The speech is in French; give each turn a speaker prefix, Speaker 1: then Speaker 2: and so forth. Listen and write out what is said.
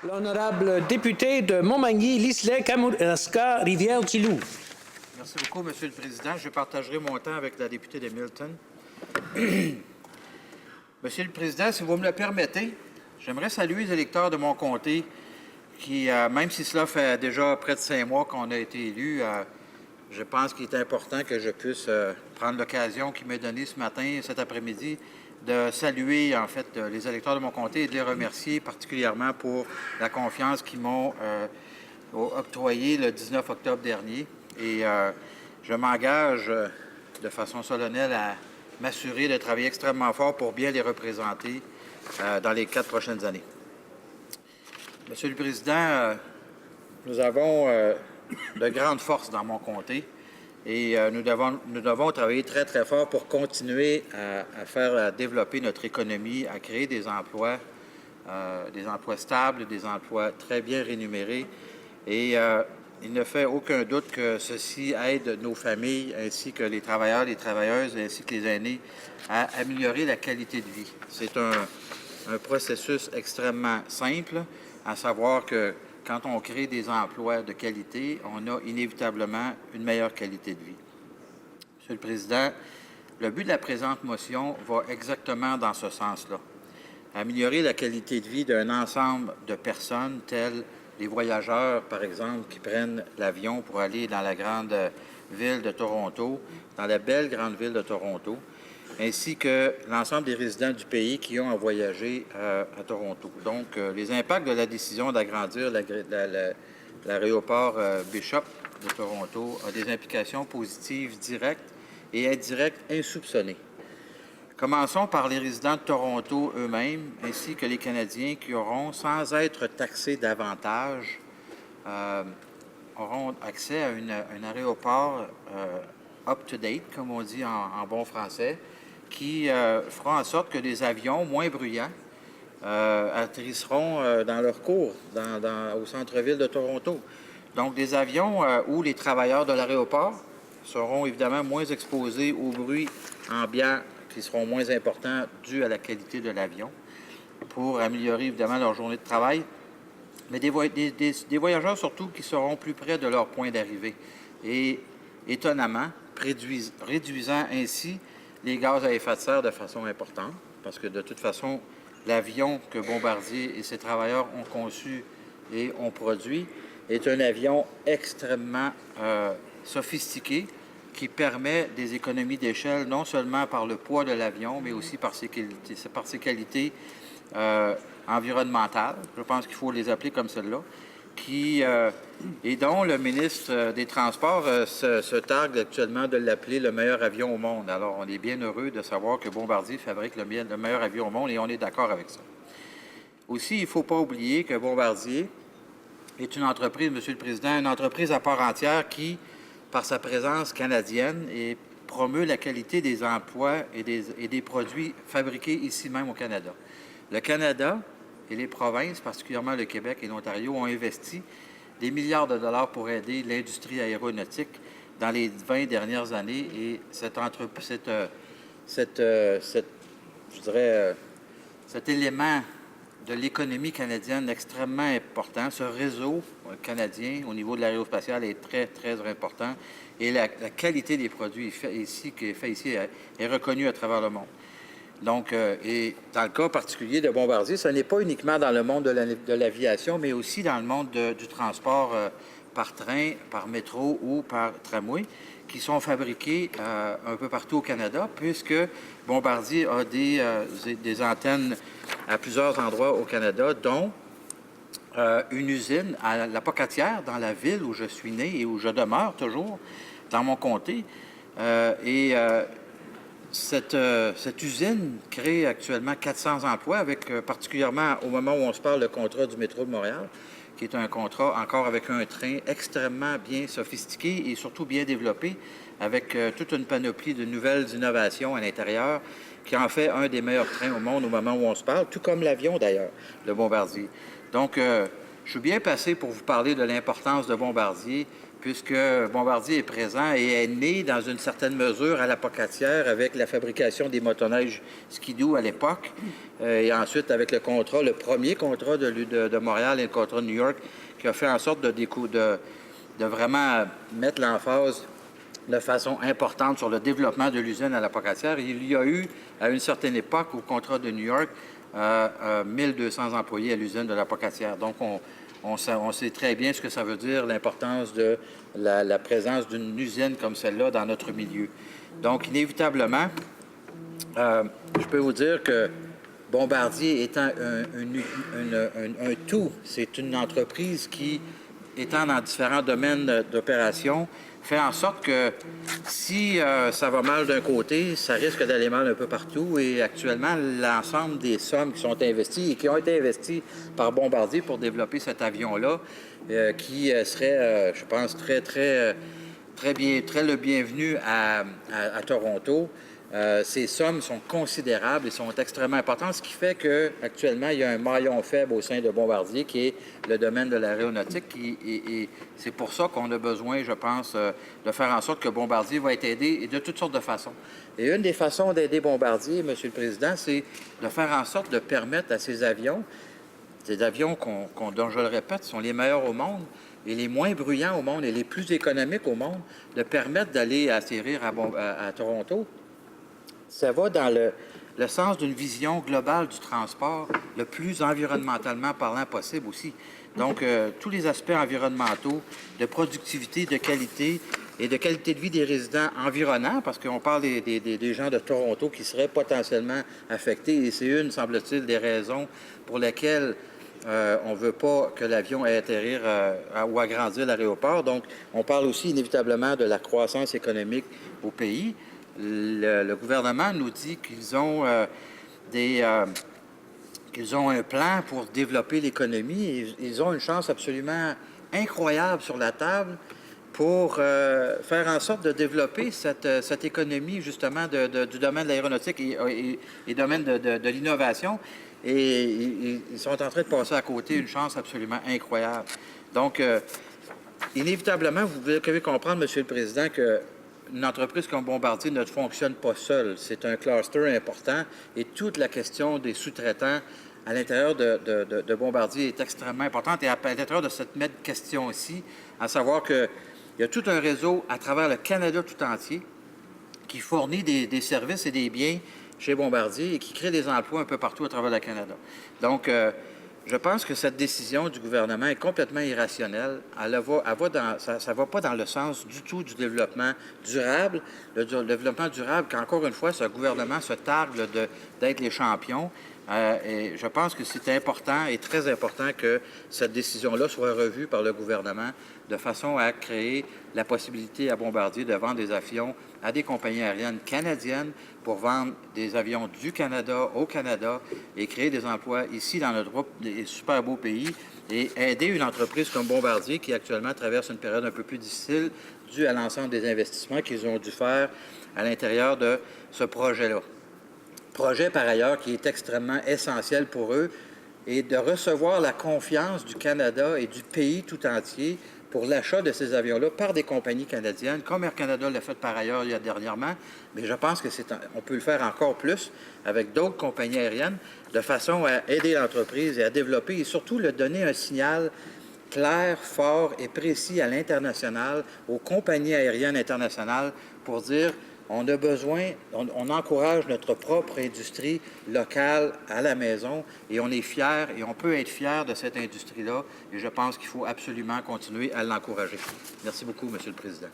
Speaker 1: L'honorable député de Montmagny, Lisieux, Kamouraska, Rivière-du-Loup.
Speaker 2: Merci beaucoup, Monsieur le Président. Je partagerai mon temps avec la députée de Milton. Monsieur le Président, si vous me le permettez, j'aimerais saluer les électeurs de mon comté qui, même si cela fait déjà près de 5 mois qu'on a été élus, je pense qu'il est important que je puisse prendre l'occasion qui m'est donnée ce matin, cet après-midi, de saluer, en fait, les électeurs de mon comté et de les remercier particulièrement pour la confiance qu'ils m'ont octroyée le 19 octobre dernier. Et je m'engage de façon solennelle à m'assurer de travailler extrêmement fort pour bien les représenter dans les 4 prochaines années. Monsieur le Président, nous avons de grandes forces dans mon comté et nous devons travailler très, très fort pour continuer à faire développer notre économie, à créer des emplois stables, des emplois très bien rémunérés. Et il ne fait aucun doute que ceci aide nos familles, ainsi que les travailleurs, les travailleuses, ainsi que les aînés, à améliorer la qualité de vie. C'est un processus extrêmement simple, à savoir que quand on crée des emplois de qualité, on a inévitablement une meilleure qualité de vie. Monsieur le Président, le but de la présente motion va exactement dans ce sens-là. Améliorer la qualité de vie d'un ensemble de personnes telles les voyageurs, par exemple, qui prennent l'avion pour aller dans la grande ville de Toronto, dans la belle grande ville de Toronto, ainsi que l'ensemble des résidents du pays qui ont à voyager à Toronto. Donc, les impacts de la décision d'agrandir l'aéroport Bishop de Toronto ont des implications positives directes et indirectes insoupçonnées. Commençons par les résidents de Toronto eux-mêmes, ainsi que les Canadiens qui auront, sans être taxés davantage, auront accès à un aéroport up-to-date, comme on dit en bon français, qui fera en sorte que des avions moins bruyants atterrisseront dans leur cours au centre-ville de Toronto. Donc, des avions où les travailleurs de l'aéroport seront évidemment moins exposés au bruit ambiant qui seront moins importants dus à la qualité de l'avion pour améliorer évidemment leur journée de travail, mais des voyageurs surtout qui seront plus près de leur point d'arrivée et étonnamment réduisant ainsi les gaz à effet de serre de façon importante, parce que de toute façon, l'avion que Bombardier et ses travailleurs ont conçu et ont produit est un avion extrêmement sophistiqué qui permet des économies d'échelle non seulement par le poids de l'avion, mais aussi par ses qualités environnementales, je pense qu'il faut les appeler comme celle-là, et dont le ministre des Transports se targue actuellement de l'appeler le meilleur avion au monde. Alors, on est bien heureux de savoir que Bombardier fabrique le meilleur avion au monde et on est d'accord avec ça. Aussi, il ne faut pas oublier que Bombardier est une entreprise, Monsieur le Président, une entreprise à part entière qui, par sa présence canadienne, et promeut la qualité des emplois et des produits fabriqués ici même au Canada. Le Canada et les provinces, particulièrement le Québec et l'Ontario, ont investi des milliards de dollars pour aider l'industrie aéronautique dans les 20 dernières années. Et cet élément de l'économie canadienne extrêmement important, ce réseau canadien au niveau de l'aérospatiale est très, très important. Et la qualité des produits qui est fait ici est reconnue à travers le monde. Donc, et dans le cas particulier de Bombardier, ce n'est pas uniquement dans le monde de l'aviation, mais aussi dans le monde du transport par train, par métro ou par tramway, qui sont fabriqués un peu partout au Canada, puisque Bombardier a des antennes à plusieurs endroits au Canada, dont une usine à la Pocatière, dans la ville où je suis né et où je demeure toujours, dans mon comté. Cette usine crée actuellement 400 emplois, avec particulièrement au moment où on se parle le contrat du métro de Montréal, qui est un contrat encore avec un train extrêmement bien sophistiqué et surtout bien développé, avec toute une panoplie de nouvelles innovations à l'intérieur, qui en fait un des meilleurs trains au monde au moment où on se parle, tout comme l'avion d'ailleurs, le Bombardier. Donc, je suis bien passé pour vous parler de l'importance de Bombardier puisque Bombardier est présent et est né dans une certaine mesure à la Pocatière avec la fabrication des motoneiges Skidoo à l'époque, et ensuite avec le contrat, le premier contrat de Montréal et le contrat de New York, qui a fait en sorte de vraiment mettre l'emphase de façon importante sur le développement de l'usine à la Pocatière. Il y a eu, à une certaine époque, au contrat de New York, 1200 employés à l'usine de la Pocatière. Donc, on sait très bien ce que ça veut dire, l'importance de la présence d'une usine comme celle-là dans notre milieu. Donc, inévitablement, je peux vous dire que Bombardier étant un tout, c'est une entreprise qui, étant dans différents domaines d'opération, fait en sorte que si ça va mal d'un côté, ça risque d'aller mal un peu partout. Et actuellement, l'ensemble des sommes qui sont investies et qui ont été investies par Bombardier pour développer cet avion-là, qui serait, je pense, très le bienvenu à Toronto. Ces sommes sont considérables et sont extrêmement importantes, ce qui fait qu'actuellement, il y a un maillon faible au sein de Bombardier qui est le domaine de l'aéronautique. Et c'est pour ça qu'on a besoin, je pense, de faire en sorte que Bombardier va être aidé et de toutes sortes de façons. Et une des façons d'aider Bombardier, M. le Président, c'est de faire en sorte de permettre à ces avions dont, je le répète, sont les meilleurs au monde, et les moins bruyants au monde et les plus économiques au monde, de permettre d'aller atterrir à Toronto. Ça va dans le sens d'une vision globale du transport, le plus environnementalement parlant possible aussi. Donc, tous les aspects environnementaux, de productivité, de qualité et de qualité de vie des résidents environnants, parce qu'on parle des gens de Toronto qui seraient potentiellement affectés, et c'est une, semble-t-il, des raisons pour lesquelles on ne veut pas que l'avion ait atterrir ou agrandir l'aéroport. Donc, on parle aussi inévitablement de la croissance économique au pays. Le gouvernement nous dit qu'ils ont un plan pour développer l'économie. Ils ont une chance absolument incroyable sur la table pour faire en sorte de développer cette économie, justement, du domaine de l'aéronautique et domaine de l'innovation. Et ils sont en train de passer à côté une chance absolument incroyable. Donc, inévitablement, vous devez comprendre, M. le Président, que une entreprise comme Bombardier ne fonctionne pas seule. C'est un cluster important et toute la question des sous-traitants à l'intérieur de Bombardier est extrêmement importante. Et à l'intérieur de cette même question aussi, à savoir qu'il y a tout un réseau à travers le Canada tout entier qui fournit des services et des biens chez Bombardier et qui crée des emplois un peu partout à travers le Canada. Donc, je pense que cette décision du gouvernement est complètement irrationnelle. Ça ne va pas dans le sens du tout du développement durable. Le développement durable, qu'encore une fois, ce gouvernement se targue d'être les champions. Et je pense que c'est important et très important que cette décision-là soit revue par le gouvernement de façon à créer la possibilité à Bombardier de vendre des avions à des compagnies aériennes canadiennes pour vendre des avions du Canada au Canada et créer des emplois ici dans notre super beau pays et aider une entreprise comme Bombardier qui actuellement traverse une période un peu plus difficile due à l'ensemble des investissements qu'ils ont dû faire à l'intérieur de ce projet-là. Projet, par ailleurs, qui est extrêmement essentiel pour eux et de recevoir la confiance du Canada et du pays tout entier pour l'achat de ces avions-là par des compagnies canadiennes, comme Air Canada l'a fait par ailleurs il y a dernièrement, mais je pense que on peut le faire encore plus avec d'autres compagnies aériennes de façon à aider l'entreprise et à développer et surtout de donner un signal clair, fort et précis à l'international, aux compagnies aériennes internationales pour dire on a besoin, on encourage notre propre industrie locale à la maison et on est fiers et on peut être fiers de cette industrie-là et je pense qu'il faut absolument continuer à l'encourager. Merci beaucoup, M. le Président.